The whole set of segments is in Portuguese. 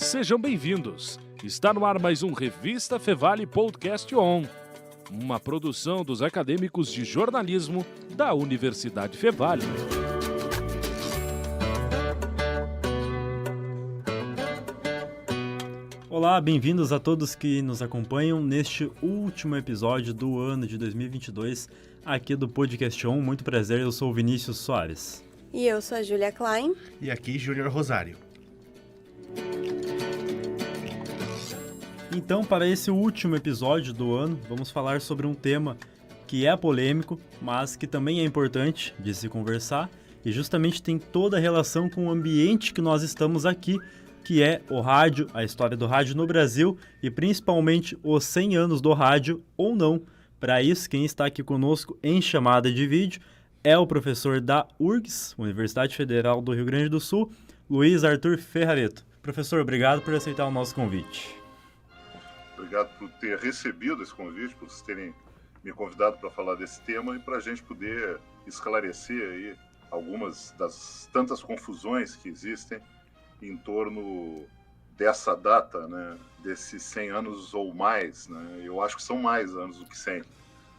Sejam bem-vindos. Está no ar mais um Revista Fevale Podcast On, uma produção dos acadêmicos de jornalismo da Universidade Fevale. Olá, bem-vindos a todos que nos acompanham neste último episódio do ano de 2022 aqui do Podcast On. Muito prazer, eu sou o Vinícius Soares. E eu sou a Júlia Klein. E aqui, Júnior Rosário. Então, para esse último episódio do ano, vamos falar sobre um tema que é polêmico, mas que também é importante de se conversar e justamente tem toda a relação com o ambiente que nós estamos aqui, que é o rádio, a história do rádio no Brasil e principalmente os 100 anos do rádio ou não. Para isso, quem está aqui conosco em chamada de vídeo é o professor da URGS, Universidade Federal do Rio Grande do Sul, Luiz Arthur Ferrareto. Professor, obrigado por aceitar o nosso convite. Obrigado por ter recebido esse convite, por vocês terem me convidado para falar desse tema e para a gente poder esclarecer aí algumas das tantas confusões que existem em torno dessa data, né, desses 100 anos ou mais, né? Eu acho que são mais anos do que 100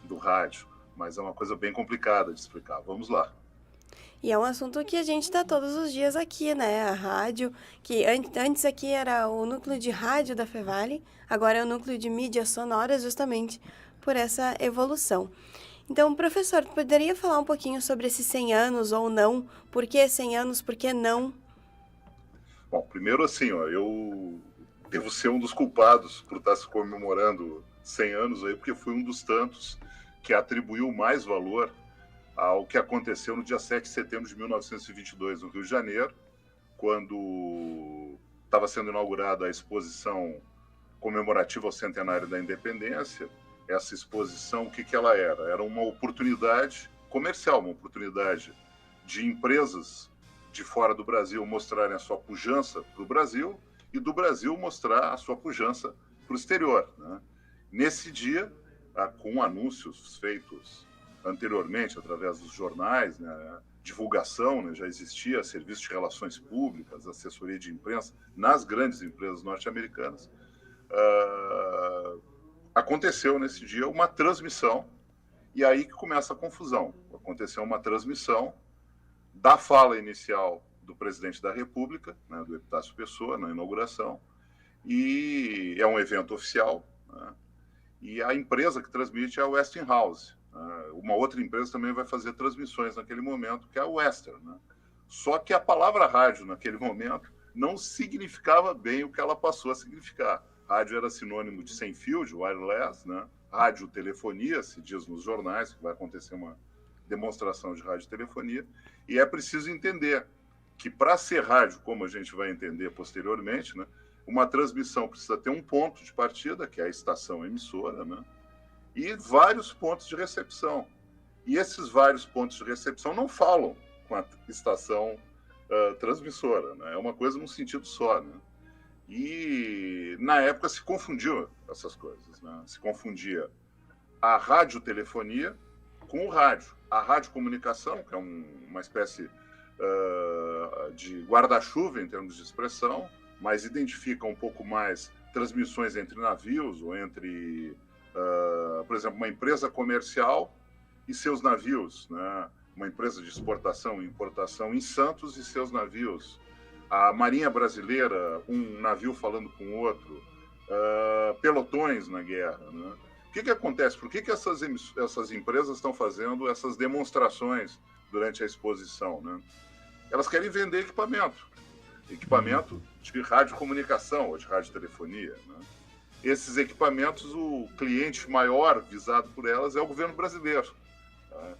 do rádio, mas é uma coisa bem complicada de explicar. Vamos lá. E é um assunto que a gente está todos os dias aqui, né? A rádio, que antes aqui era o núcleo de rádio da Fevale, agora é o núcleo de mídias sonoras, justamente por essa evolução. Então, professor, poderia falar um pouquinho sobre esses 100 anos ou não? Por que 100 anos, por que não? Bom, primeiro assim, eu devo ser um dos culpados por estar se comemorando 100 anos aí, porque fui um dos tantos que atribuiu mais valor ao que aconteceu no dia 7 de setembro de 1922, no Rio de Janeiro, quando estava sendo inaugurada a exposição comemorativa ao centenário da Independência. Essa exposição, o que ela era? Era uma oportunidade comercial, uma oportunidade de empresas de fora do Brasil mostrarem a sua pujança para o Brasil e do Brasil mostrar a sua pujança para o exterior, né? Nesse dia, com anúncios feitos anteriormente, através dos jornais, né, divulgação, né, já existia serviço de relações públicas, assessoria de imprensa nas grandes empresas norte-americanas. Aconteceu nesse dia uma transmissão, e aí que começa a confusão. Aconteceu uma transmissão da fala inicial do presidente da República, né, do Epitácio Pessoa, na inauguração, e é um evento oficial, né, e a empresa que transmite é a Westinghouse. Uma outra empresa também vai fazer transmissões naquele momento, que é a Western, né? Só que a palavra rádio, naquele momento, não significava bem o que ela passou a significar. Rádio era sinônimo de sem fio, de wireless, né? Radiotelefonia, se diz nos jornais, que vai acontecer uma demonstração de radiotelefonia. E é preciso entender que, para ser rádio, como a gente vai entender posteriormente, né, uma transmissão precisa ter um ponto de partida, que é a estação emissora, né? E vários pontos de recepção. E esses vários pontos de recepção não falam com a estação transmissora, né? É uma coisa num sentido só, né? E na época se confundiu essas coisas, né? Se confundia a radiotelefonia com o rádio. A radiocomunicação, que é uma espécie de guarda-chuva em termos de expressão, mas identifica um pouco mais transmissões entre navios ou entre... por exemplo, uma empresa comercial e seus navios, né? Uma empresa de exportação e importação em Santos e seus navios. A Marinha Brasileira, um navio falando com outro, pelotões na guerra, né? O que acontece? Por que essas empresas estão fazendo essas demonstrações durante a exposição, né? Elas querem vender equipamento de radiocomunicação ou de radiotelefonia, né? Esses equipamentos, o cliente maior visado por elas é o governo brasileiro, tá?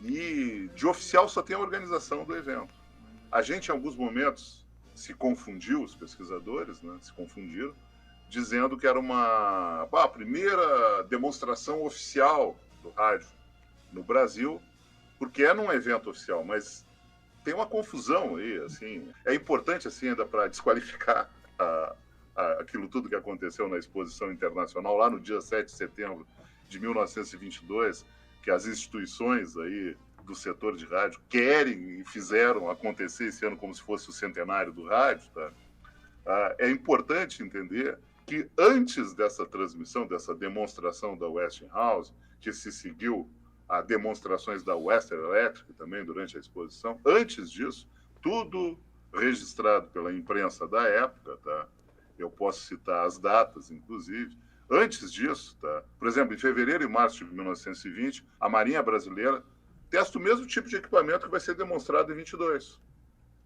E de oficial só tem a organização do evento. A gente, em alguns momentos, se confundiu, os pesquisadores, né, se confundiram, dizendo que era a primeira demonstração oficial do rádio no Brasil, porque é num evento oficial, mas tem uma confusão aí, assim. É importante, assim, ainda para desqualificar aquilo tudo que aconteceu na exposição internacional, lá no dia 7 de setembro de 1922, que as instituições aí do setor de rádio querem e fizeram acontecer esse ano como se fosse o centenário do rádio, tá? É importante entender que antes dessa transmissão, dessa demonstração da Westinghouse, que se seguiu a demonstrações da Western Electric também durante a exposição, antes disso, tudo registrado pela imprensa da época, tá? Eu posso citar as datas, inclusive. Antes disso, tá? Por exemplo, em fevereiro e março de 1920, a Marinha Brasileira testa o mesmo tipo de equipamento que vai ser demonstrado em 22.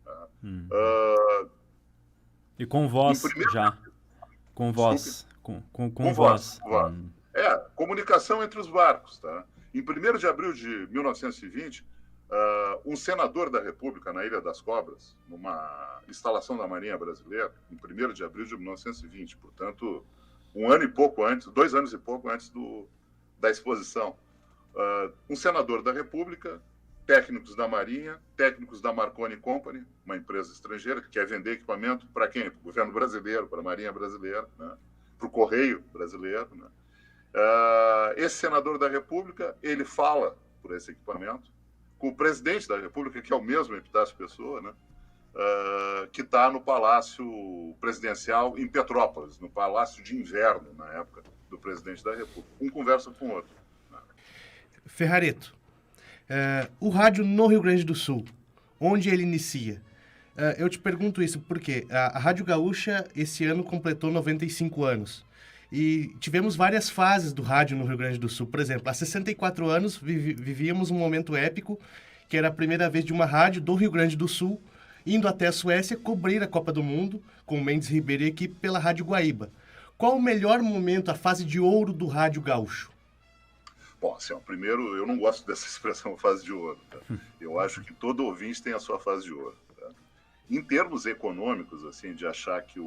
Tá? E com voz já. Com voz. Com voz. Comunicação entre os barcos. Tá? Em 1º de abril de 1920, um senador da República, na Ilha das Cobras, numa instalação da Marinha Brasileira, em 1º de abril de 1920, portanto, 2 anos e pouco antes da exposição, um senador da República, técnicos da Marinha, técnicos da Marconi Company, uma empresa estrangeira que quer vender equipamento para quem? Para o governo brasileiro, para a Marinha Brasileira, né? Para o Correio Brasileiro. Né? Esse senador da República, ele fala por esse equipamento com o presidente da República, que é o mesmo Epitácio Pessoa, né? Que está no Palácio Presidencial em Petrópolis, no Palácio de Inverno, na época do presidente da República. Um conversa com o outro. Né? Ferrareto, o rádio no Rio Grande do Sul, onde ele inicia? Eu te pergunto isso porque a Rádio Gaúcha esse ano completou 95 anos. E tivemos várias fases do rádio no Rio Grande do Sul. Por exemplo, há 64 anos vivíamos um momento épico, que era a primeira vez de uma rádio do Rio Grande do Sul indo até a Suécia cobrir a Copa do Mundo, com Mendes Ribeiro e equipe pela Rádio Guaíba. Qual o melhor momento, a fase de ouro do rádio gaúcho? Bom, assim, primeiro, eu não gosto dessa expressão fase de ouro. Tá? Eu acho que todo ouvinte tem a sua fase de ouro. Tá? Em termos econômicos, assim, de achar que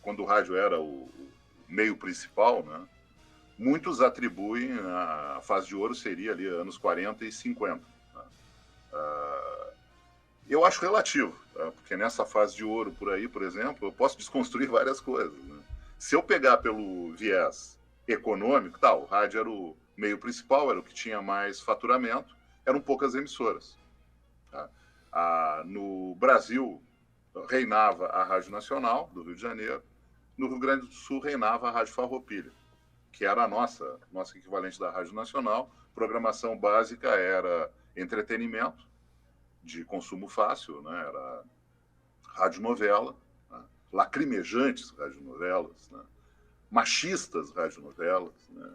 quando o rádio era o meio principal, né, muitos atribuem a fase de ouro seria ali anos 40 e 50. Né? Eu acho relativo, tá? Porque nessa fase de ouro por aí, por exemplo, eu posso desconstruir várias coisas. Né? Se eu pegar pelo viés econômico, tá, o rádio era o meio principal, era o que tinha mais faturamento, eram poucas emissoras. Tá? No Brasil, reinava a Rádio Nacional, do Rio de Janeiro. No Rio Grande do Sul, reinava a Rádio Farroupilha, que era a nossa equivalente da Rádio Nacional. Programação básica era entretenimento, de consumo fácil, né? Era radionovela, né? Lacrimejantes radionovelas, né? Machistas radionovelas. Né?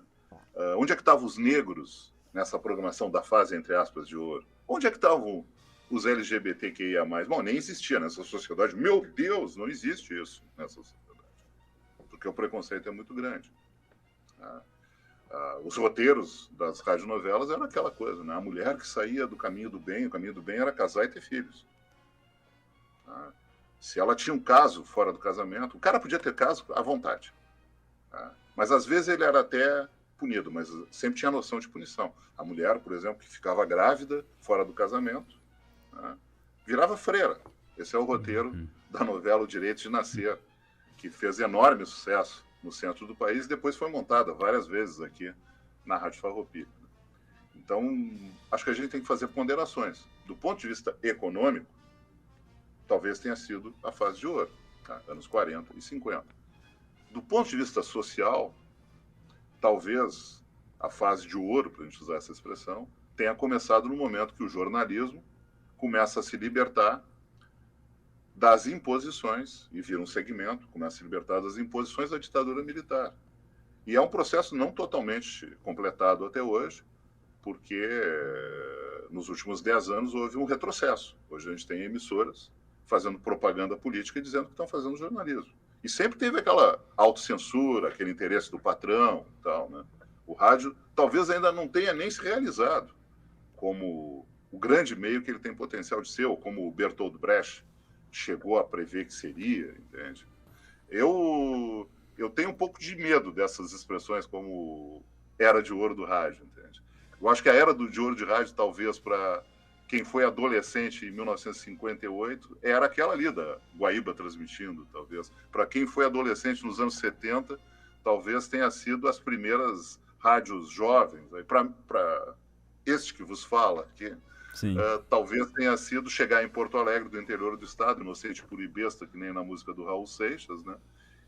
Onde é que estavam os negros nessa programação da fase, entre aspas, de ouro? Onde é que estavam os LGBTQIA+? Bom, nem existia nessa sociedade. Meu Deus, não existe isso nessa sociedade. Porque o preconceito é muito grande. Os roteiros das radionovelas eram aquela coisa, né? A mulher que saía do caminho do bem, o caminho do bem era casar e ter filhos. Se ela tinha um caso fora do casamento, o cara podia ter caso à vontade. Mas às vezes ele era até punido, mas sempre tinha noção de punição. A mulher, por exemplo, que ficava grávida fora do casamento, virava freira. Esse é o roteiro da novela O Direito de Nascer, que fez enorme sucesso no centro do país e depois foi montada várias vezes aqui na Rádio Farroupilha. Então, acho que a gente tem que fazer ponderações. Do ponto de vista econômico, talvez tenha sido a fase de ouro, tá? Anos 40 e 50. Do ponto de vista social, talvez a fase de ouro, para a gente usar essa expressão, tenha começado no momento que o jornalismo começa a se libertar das imposições, e vira um segmento, começa a se libertar das imposições da ditadura militar. E é um processo não totalmente completado até hoje, porque nos últimos 10 anos houve um retrocesso. Hoje a gente tem emissoras fazendo propaganda política e dizendo que estão fazendo jornalismo. E sempre teve aquela autocensura, aquele interesse do patrão e tal, né? O rádio talvez ainda não tenha nem se realizado como o grande meio que ele tem potencial de ser, ou como o Bertolt Brecht chegou a prever que seria, entende? Eu tenho um pouco de medo dessas expressões como era de ouro do rádio, entende? Eu acho que a era de ouro de rádio, talvez, para quem foi adolescente em 1958, era aquela ali da Guaíba transmitindo, talvez. Para quem foi adolescente nos anos 70, talvez tenha sido as primeiras rádios jovens. Para este que vos fala aqui, Sim. Talvez tenha sido chegar em Porto Alegre, do interior do estado, inocente puro e besta, que nem na música do Raul Seixas, né?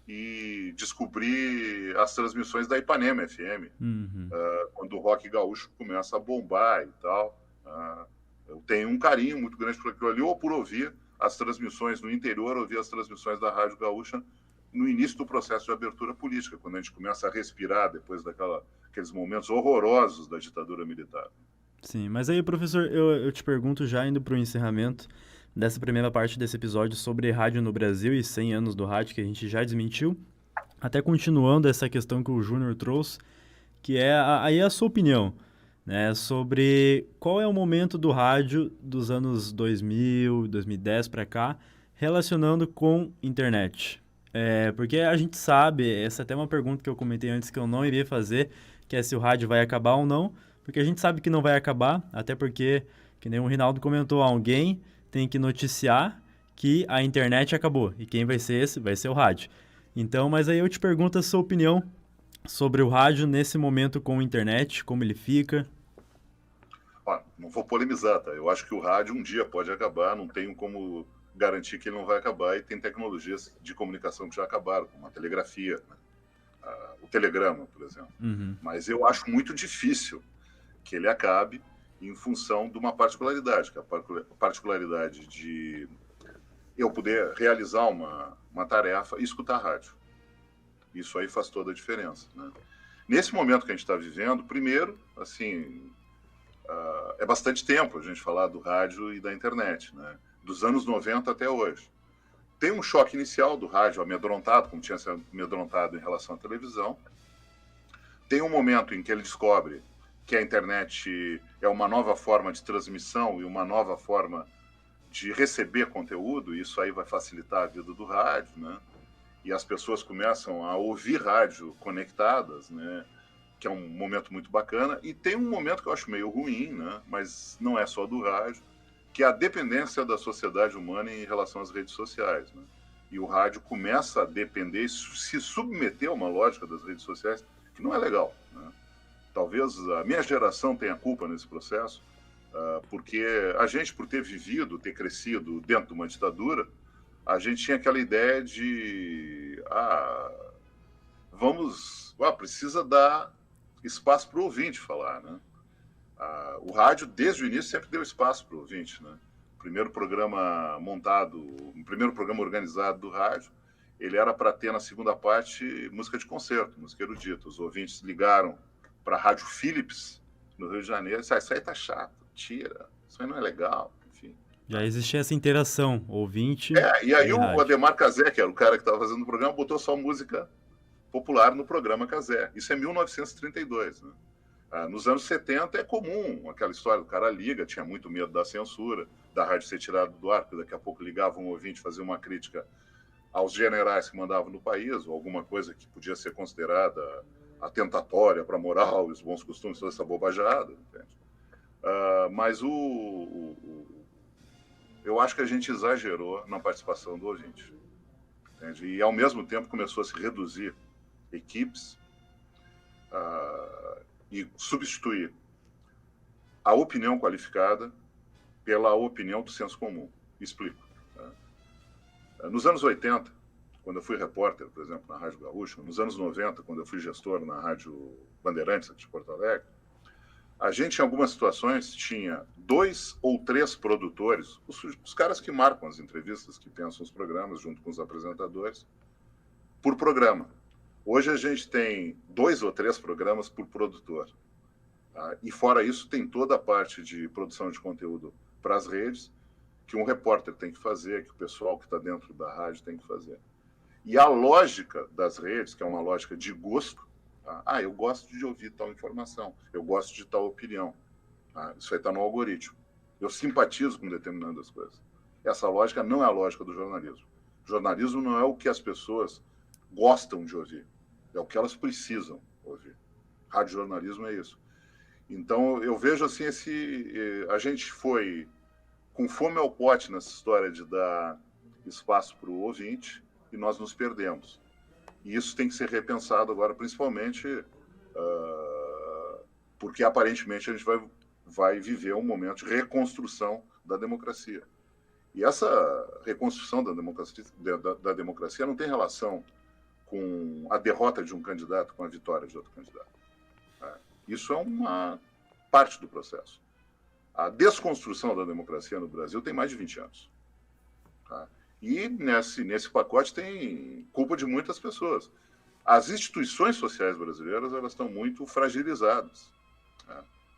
E descobrir as transmissões da Ipanema FM, quando o rock gaúcho começa a bombar e tal. Eu tenho um carinho muito grande por aquilo ali, ou por ouvir as transmissões no interior, ouvir as transmissões da Rádio Gaúcha no início do processo de abertura política, quando a gente começa a respirar depois daqueles momentos horrorosos da ditadura militar. Sim, mas aí, professor, eu te pergunto, já indo para o encerramento dessa primeira parte desse episódio sobre rádio no Brasil e 100 anos do rádio, que a gente já desmentiu, até continuando essa questão que o Júnior trouxe, que é aí a sua opinião, né, sobre qual é o momento do rádio dos anos 2000, 2010 para cá, relacionando com internet. Porque a gente sabe, essa é até uma pergunta que eu comentei antes que eu não iria fazer, que é se o rádio vai acabar ou não, porque a gente sabe que não vai acabar, até porque, que nem o Rinaldo comentou, alguém tem que noticiar que a internet acabou, e quem vai ser esse? Vai ser o rádio. Então, mas aí eu te pergunto a sua opinião sobre o rádio nesse momento com a internet, como ele fica. Não vou polemizar, tá? Eu acho que o rádio um dia pode acabar, não tenho como garantir que ele não vai acabar, e tem tecnologias de comunicação que já acabaram, como a telegrafia, né? O telegrama, por exemplo. Mas eu acho muito difícil que ele acabe em função de uma particularidade, que é a particularidade de eu poder realizar uma tarefa e escutar rádio. Isso aí faz toda a diferença, né? Nesse momento que a gente está vivendo, primeiro, assim, é bastante tempo a gente falar do rádio e da internet, né? Dos anos 90 até hoje. Tem um choque inicial do rádio amedrontado, como tinha sido amedrontado em relação à televisão. Tem um momento em que ele descobre que a internet é uma nova forma de transmissão e uma nova forma de receber conteúdo, e isso aí vai facilitar a vida do rádio, né? E as pessoas começam a ouvir rádio conectadas, né? Que é um momento muito bacana. E tem um momento que eu acho meio ruim, né? Mas não é só do rádio, que é a dependência da sociedade humana em relação às redes sociais, né? E o rádio começa a depender, se submeter a uma lógica das redes sociais, que não é legal, né? Talvez a minha geração tenha culpa nesse processo, porque a gente, por ter vivido, ter crescido dentro de uma ditadura, a gente tinha aquela ideia de precisa dar espaço para o ouvinte falar, né? O rádio, desde o início, sempre deu espaço para o ouvinte, né? O primeiro programa organizado do rádio, ele era para ter na segunda parte música de concerto, música erudita. Os ouvintes ligaram para a Rádio Philips, no Rio de Janeiro, e disseram, isso aí tá chato, tira, isso aí não é legal, enfim. Já existia essa interação, ouvinte e aí o rádio. Ademar Cazé, que era o cara que estava fazendo o programa, botou só música popular no programa Cazé. Isso é 1932, né? Nos anos 70 é comum aquela história, o cara liga, tinha muito medo da censura, da rádio ser tirada do ar, porque daqui a pouco ligava um ouvinte fazer uma crítica aos generais que mandavam no país, ou alguma coisa que podia ser considerada atentatória para a moral e os bons costumes, toda essa bobajada, entende? Mas eu acho que a gente exagerou na participação do ouvinte, entende? E ao mesmo tempo começou a se reduzir equipes e substituir a opinião qualificada pela opinião do senso comum. Explico. Nos anos 80, quando eu fui repórter, por exemplo, na Rádio Gaúcha, nos anos 90, quando eu fui gestor na Rádio Bandeirantes, aqui de Porto Alegre, a gente, em algumas situações, tinha 2 ou 3 produtores, os caras que marcam as entrevistas, que pensam os programas, junto com os apresentadores, por programa. Hoje a gente tem 2 ou 3 programas por produtor. Tá? E fora isso, tem toda a parte de produção de conteúdo para as redes, que um repórter tem que fazer, que o pessoal que está dentro da rádio tem que fazer. E a lógica das redes, que é uma lógica de gosto, tá? Eu gosto de ouvir tal informação, eu gosto de tal opinião. Tá? Isso aí está no algoritmo. Eu simpatizo com determinadas coisas. Essa lógica não é a lógica do jornalismo. O jornalismo não é o que as pessoas gostam de ouvir, é o que elas precisam ouvir. Radiojornalismo é isso. Então, eu vejo assim, a gente foi com fome ao pote nessa história de dar espaço para o ouvinte e nós nos perdemos. E isso tem que ser repensado agora, principalmente porque aparentemente a gente vai vai viver um momento de reconstrução da democracia. E essa reconstrução da democracia não tem relação com a derrota de um candidato, com a vitória de outro candidato. Isso é uma parte do processo. A desconstrução da democracia no Brasil tem mais de 20 anos. E nesse pacote tem culpa de muitas pessoas. As instituições sociais brasileiras, elas estão muito fragilizadas.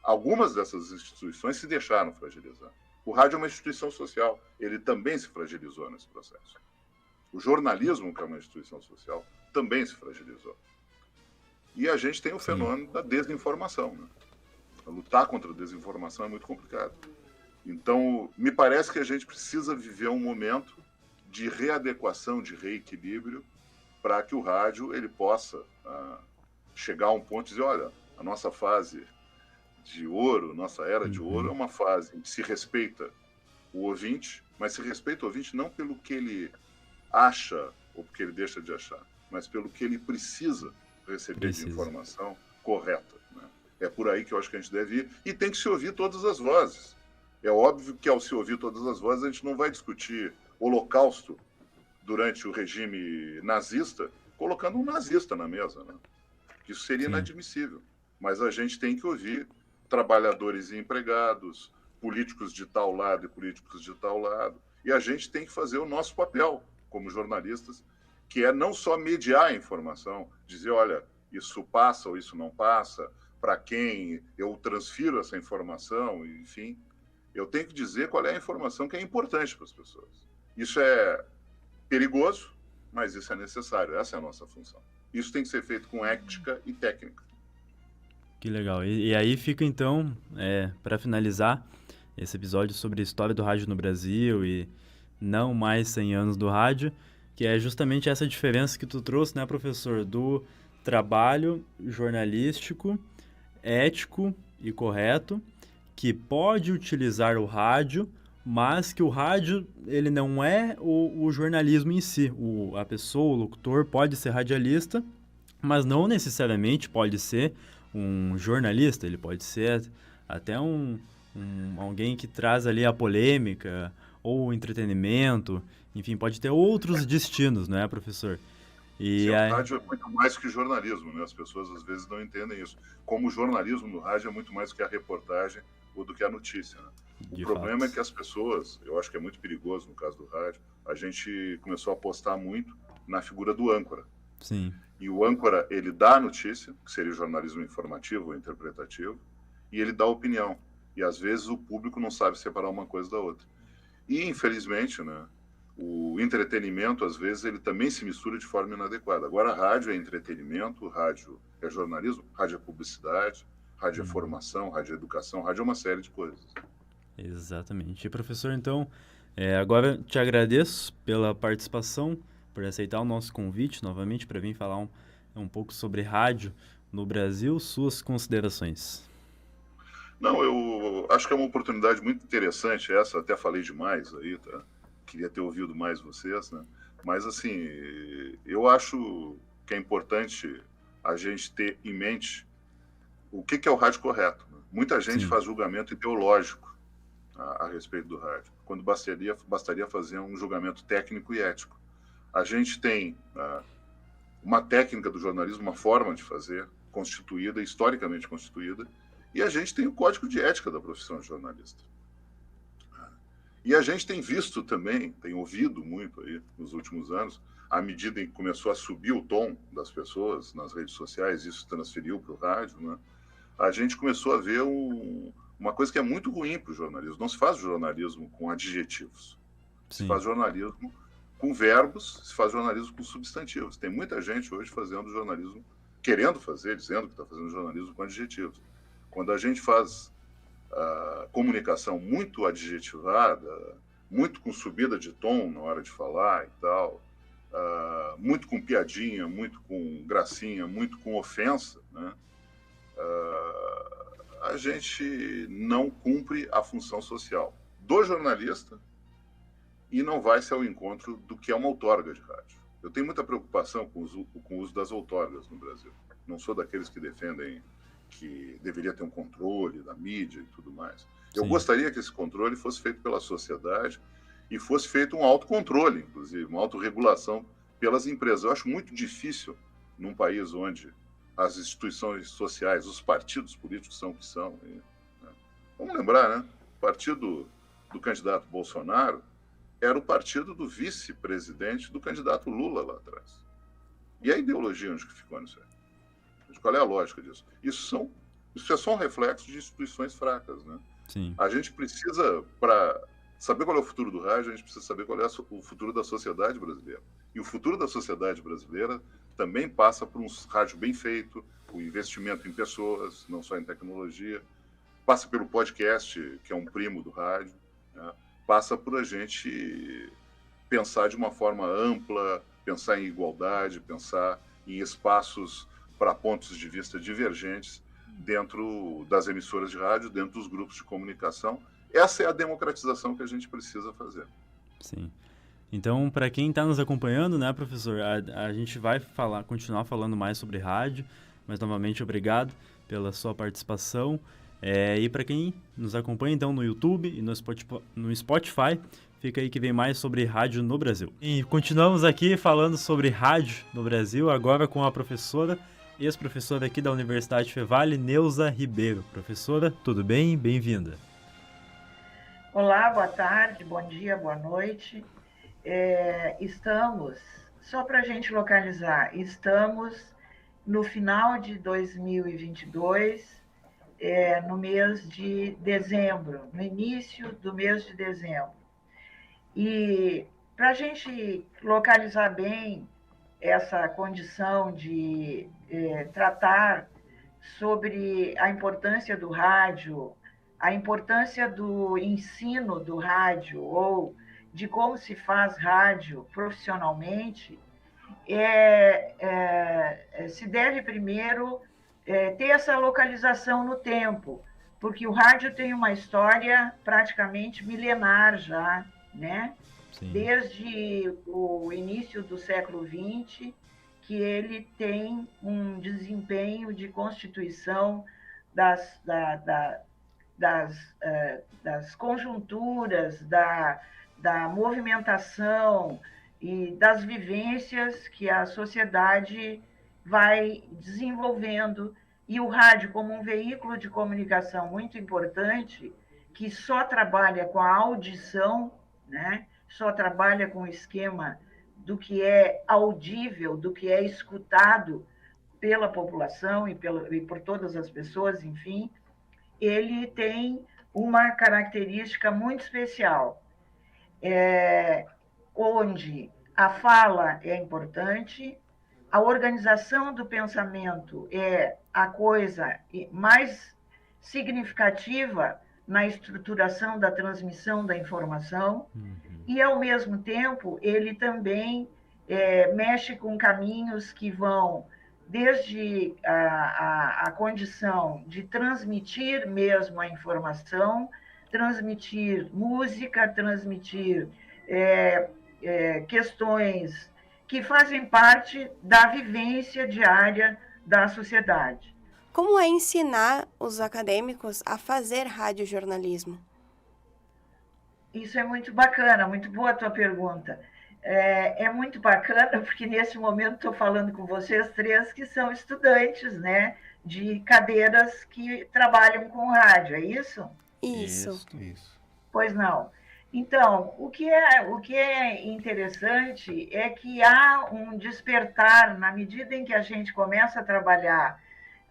Algumas dessas instituições se deixaram fragilizar. O rádio é uma instituição social, ele também se fragilizou nesse processo. O jornalismo, que é uma instituição social, também se fragilizou. E a gente tem o fenômeno da desinformação. Lutar contra a desinformação é muito complicado. Então, me parece que a gente precisa viver um momento de readequação, de reequilíbrio, para que o rádio ele possa chegar a um ponto de dizer, olha, a nossa fase de ouro, nossa era de ouro, é uma fase em que se respeita o ouvinte, mas se respeita o ouvinte não pelo que ele acha ou porque ele deixa de achar, mas pelo que ele precisa receber de informação correta. Né? É por aí que eu acho que a gente deve ir, e tem que se ouvir todas as vozes. É óbvio que ao se ouvir todas as vozes, a gente não vai discutir Holocausto durante o regime nazista, colocando um nazista na mesa. Né? Isso seria inadmissível. Mas a gente tem que ouvir trabalhadores e empregados, políticos de tal lado e políticos de tal lado. E a gente tem que fazer o nosso papel como jornalistas, que é não só mediar a informação, dizer, olha, isso passa ou isso não passa, para quem eu transfiro essa informação, enfim. Eu tenho que dizer qual é a informação que é importante para as pessoas. Isso é perigoso, mas isso é necessário. Essa é a nossa função. Isso tem que ser feito com ética e técnica. Que legal. E aí fica, então, para finalizar, esse episódio sobre a história do rádio no Brasil e não mais 100 anos do rádio, que é justamente essa diferença que tu trouxe, né, professor, do trabalho jornalístico, ético e correto, que pode utilizar o rádio, mas que o rádio ele não é o jornalismo em si. A pessoa, o locutor, pode ser radialista, mas não necessariamente pode ser um jornalista. Ele pode ser até alguém que traz ali a polêmica ou o entretenimento. Enfim, pode ter outros destinos, não é, professor? E o rádio é muito mais que jornalismo, né? As pessoas às vezes não entendem isso. Como o jornalismo no rádio é muito mais do que a reportagem ou do que a notícia, né? O problema é que as pessoas, eu acho que é muito perigoso no caso do rádio, a gente começou a apostar muito na figura do âncora. Sim. E o âncora, ele dá a notícia, que seria o jornalismo informativo ou interpretativo, e ele dá a opinião. E às vezes o público não sabe separar uma coisa da outra. E infelizmente, né, o entretenimento, às vezes, ele também se mistura de forma inadequada. Agora, rádio é entretenimento, rádio é jornalismo, rádio é publicidade, rádio é formação, rádio é educação, rádio é uma série de coisas. Exatamente. E, professor, então, agora te agradeço pela participação, por aceitar o nosso convite novamente para vir falar um pouco sobre rádio no Brasil. Suas considerações. Não, eu acho que é uma oportunidade muito interessante essa, até falei demais aí, tá? Queria ter ouvido mais vocês, né? Mas, assim, eu acho que é importante a gente ter em mente o que é o rádio correto. Né? Muita gente faz julgamento ideológico a respeito do rádio, quando bastaria fazer um julgamento técnico e ético. A gente tem uma técnica do jornalismo, uma forma de fazer, constituída, historicamente constituída, e a gente tem o código de ética da profissão de jornalista. E a gente tem visto também, tem ouvido muito aí nos últimos anos, à medida em que começou a subir o tom das pessoas nas redes sociais, isso transferiu para o rádio, né? A gente começou a ver uma coisa que é muito ruim para o jornalismo. Não se faz jornalismo com adjetivos. Se faz jornalismo com verbos, se faz jornalismo com substantivos. Tem muita gente hoje fazendo jornalismo, querendo fazer, dizendo que está fazendo jornalismo com adjetivos. Quando a gente faz comunicação muito adjetivada, muito com subida de tom na hora de falar e tal, muito com piadinha, muito com gracinha, muito com ofensa, né? A gente não cumpre a função social do jornalista e não vai-se ao encontro do que é uma outorga de rádio. Eu tenho muita preocupação com o uso das outorgas no Brasil. Não sou daqueles que defendem que deveria ter um controle da mídia e tudo mais. Eu Sim. gostaria que esse controle fosse feito pela sociedade e fosse feito um autocontrole, inclusive, uma autorregulação pelas empresas. Eu acho muito difícil, num país onde as instituições sociais, os partidos políticos são o que são. Né? Vamos lembrar, né? O partido do candidato Bolsonaro era o partido do vice-presidente do candidato Lula lá atrás. E a ideologia onde que ficou nisso aí? Qual é a lógica disso? Isso é só um reflexo de instituições fracas, né? Sim. A gente precisa, para saber qual é o futuro do rádio, a gente precisa saber qual é o futuro da sociedade brasileira. E o futuro da sociedade brasileira também passa por um rádio bem feito, o investimento em pessoas, não só em tecnologia, passa pelo podcast, que é um primo do rádio, né? Passa por a gente pensar de uma forma ampla, pensar em igualdade, pensar em espaços para pontos de vista divergentes dentro das emissoras de rádio, dentro dos grupos de comunicação. Essa é a democratização que a gente precisa fazer. Sim. Então, para quem está nos acompanhando, né, professor, a gente vai continuar falando mais sobre rádio, mas novamente obrigado pela sua participação. E para quem nos acompanha então no YouTube e no Spotify, fica aí que vem mais sobre rádio no Brasil. E continuamos aqui falando sobre rádio no Brasil, agora com a professora, ex-professora aqui da Universidade Fevale, Neuza Ribeiro. Professora, tudo bem? Bem-vinda. Olá, boa tarde, bom dia, boa noite. Estamos, só para a gente localizar, estamos no final de 2022, no mês de dezembro, no início do mês de dezembro. E para a gente localizar bem essa condição de tratar sobre a importância do rádio, a importância do ensino do rádio ou de como se faz rádio profissionalmente, se deve primeiro ter essa localização no tempo, porque o rádio tem uma história praticamente milenar já, né? Sim. Desde o início do século XX, que ele tem um desempenho de constituição das conjunturas, da movimentação e das vivências que a sociedade vai desenvolvendo. E o rádio, como um veículo de comunicação muito importante, que só trabalha com a audição, né? Só trabalha com o esquema do que é audível, do que é escutado pela população e por todas as pessoas, enfim, ele tem uma característica muito especial, onde a fala é importante, a organização do pensamento é a coisa mais significativa na estruturação da transmissão da informação, e, ao mesmo tempo, ele também mexe com caminhos que vão desde a condição de transmitir mesmo a informação, transmitir música, transmitir questões que fazem parte da vivência diária da sociedade. Como é ensinar os acadêmicos a fazer radiojornalismo? Isso é muito bacana, muito boa a tua pergunta. É muito bacana, porque nesse momento estou falando com vocês três que são estudantes, né, de cadeiras que trabalham com rádio, é isso? Isso. Pois não. Então, o que é interessante é que há um despertar, na medida em que a gente começa a trabalhar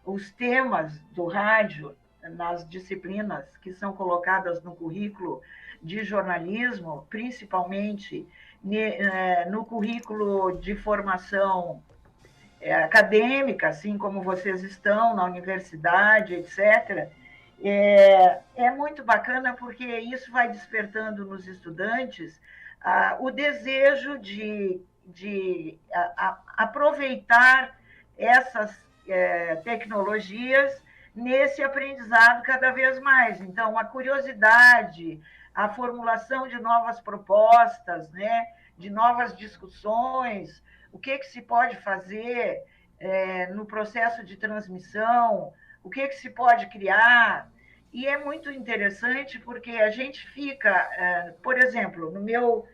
os temas do rádio nas disciplinas que são colocadas no currículo de jornalismo, principalmente no currículo de formação acadêmica, assim como vocês estão na universidade, etc., é muito bacana porque isso vai despertando nos estudantes o desejo de aproveitar essas tecnologias nesse aprendizado cada vez mais. Então, a curiosidade, a formulação de novas propostas, né, de novas discussões, o que se pode fazer no processo de transmissão, o que se pode criar. E é muito interessante porque a gente fica, por exemplo, no meu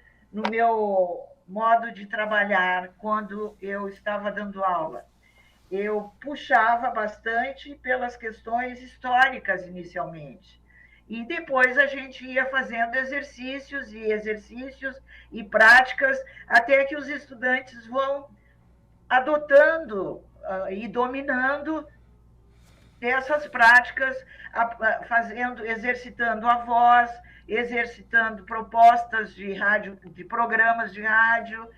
modo de trabalhar, quando eu estava dando aula, eu puxava bastante pelas questões históricas inicialmente. E depois a gente ia fazendo exercícios e práticas, até que os estudantes vão adotando e dominando essas práticas, exercitando a voz, exercitando propostas de rádio, de programas de rádio,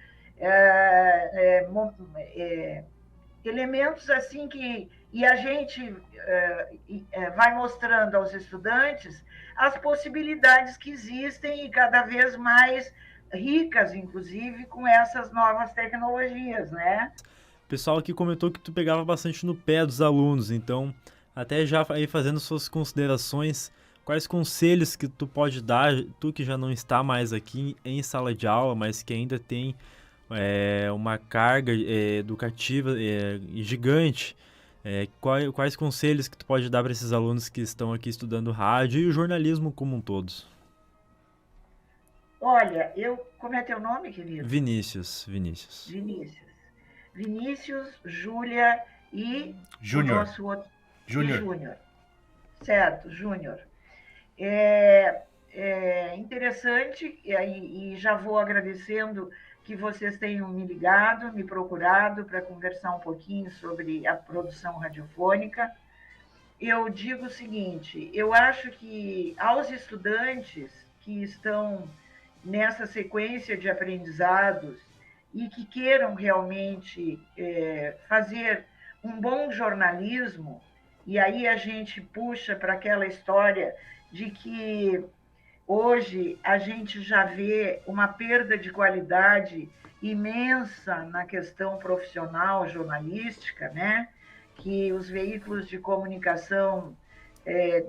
elementos assim que e a gente vai mostrando aos estudantes as possibilidades que existem e cada vez mais ricas, inclusive, com essas novas tecnologias, né? O pessoal aqui comentou que tu pegava bastante no pé dos alunos, então, até já aí fazendo suas considerações, quais conselhos que tu pode dar, tu que já não está mais aqui em sala de aula, mas que ainda tem uma carga educativa gigante, quais conselhos que tu pode dar para esses alunos que estão aqui estudando rádio e o jornalismo como um todo? Olha, como é teu nome, querido? Vinícius, Júlia e Júnior. o nosso outro Júnior. Certo, Júnior. É interessante e já vou agradecendo que vocês tenham me ligado, me procurado para conversar um pouquinho sobre a produção radiofônica. Eu digo o seguinte, eu acho que aos estudantes que estão nessa sequência de aprendizados e que queiram realmente fazer um bom jornalismo, e aí a gente puxa para aquela história de que hoje a gente já vê uma perda de qualidade imensa na questão profissional jornalística, né? Que os veículos de comunicação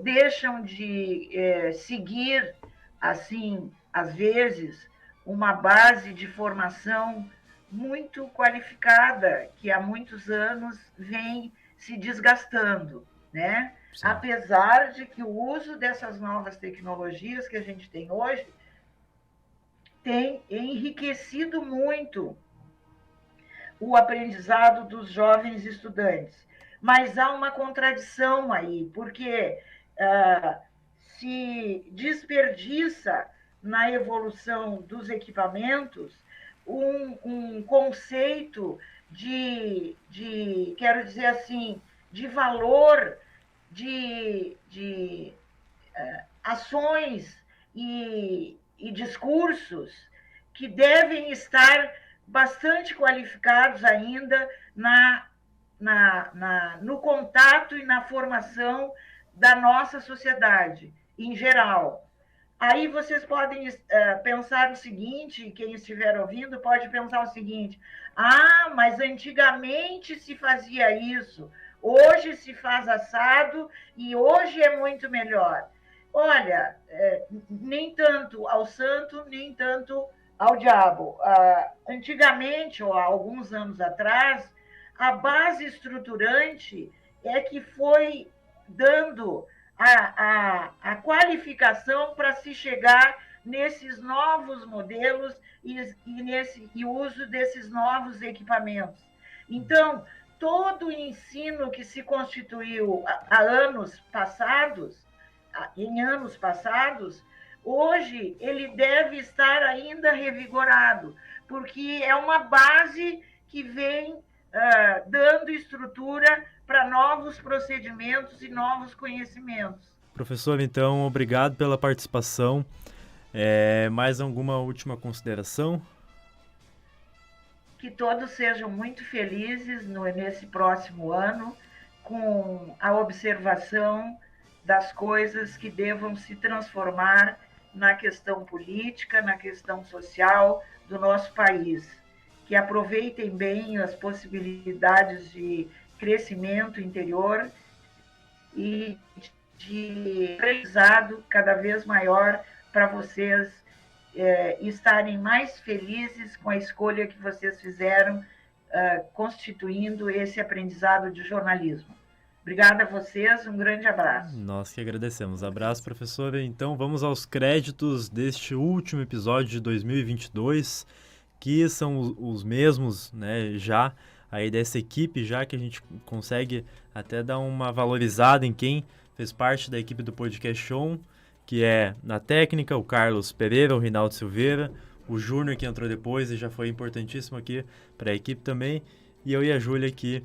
deixam de seguir, assim, às vezes, uma base de formação muito qualificada, que há muitos anos vem se desgastando, né? Sim. Apesar de que o uso dessas novas tecnologias que a gente tem hoje tem enriquecido muito o aprendizado dos jovens estudantes. Mas há uma contradição aí, porque se desperdiça na evolução dos equipamentos um conceito quero dizer assim, de valor, de ações e discursos que devem estar bastante qualificados ainda no contato e na formação da nossa sociedade em geral. Aí vocês podem pensar o seguinte, quem estiver ouvindo pode pensar o seguinte, mas antigamente se fazia isso, hoje se faz assado e hoje é muito melhor. Olha, nem tanto ao santo, nem tanto ao diabo. Antigamente, ou há alguns anos atrás, a base estruturante é que foi dando a qualificação para se chegar nesses novos modelos e uso desses novos equipamentos. Então, todo o ensino que se constituiu em anos passados, hoje ele deve estar ainda revigorado, porque é uma base que vem dando estrutura para novos procedimentos e novos conhecimentos. Professor, então, obrigado pela participação. Mais alguma última consideração? Que todos sejam muito felizes nesse próximo ano, com a observação das coisas que devam se transformar na questão política, na questão social do nosso país. Que aproveitem bem as possibilidades de crescimento interior e de aprendizado cada vez maior para vocês estarem mais felizes com a escolha que vocês fizeram constituindo esse aprendizado de jornalismo. Obrigada a vocês, um grande abraço. Nós que agradecemos. Abraço, professora. Então, vamos aos créditos deste último episódio de 2022, que são os mesmos, né, já aí dessa equipe, já que a gente consegue até dar uma valorizada em quem fez parte da equipe do Podcast On, que é na técnica o Carlos Pereira, o Rinaldo Silveira, o Júnior que entrou depois e já foi importantíssimo aqui para a equipe também, e eu e a Júlia aqui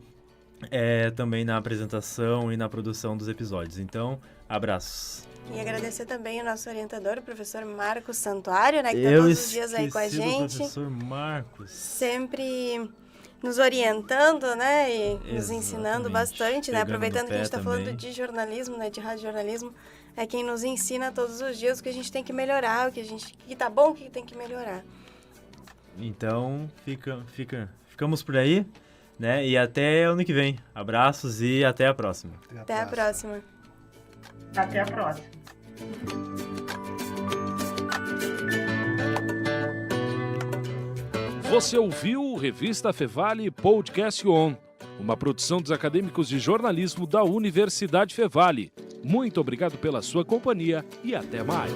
também na apresentação e na produção dos episódios. Então, abraços. E agradecer também o nosso orientador, o professor Marcos Santuário, né, que está todos os dias aí com a gente. Professor Marcos. Sempre nos orientando, né, e nos ensinando bastante, né, Pegando aproveitando no que a gente está pé falando também. de jornalismo, né, de radiojornalismo, é quem nos ensina todos os dias o que a gente tem que melhorar, o que tá bom, o que tem que melhorar. Então, ficamos por aí, né, e até ano que vem. Abraços e até a próxima. Até a próxima. Até a próxima. Você ouviu o Revista Fevale Podcast On, uma produção dos acadêmicos de jornalismo da Universidade Fevale. Muito obrigado pela sua companhia e até mais.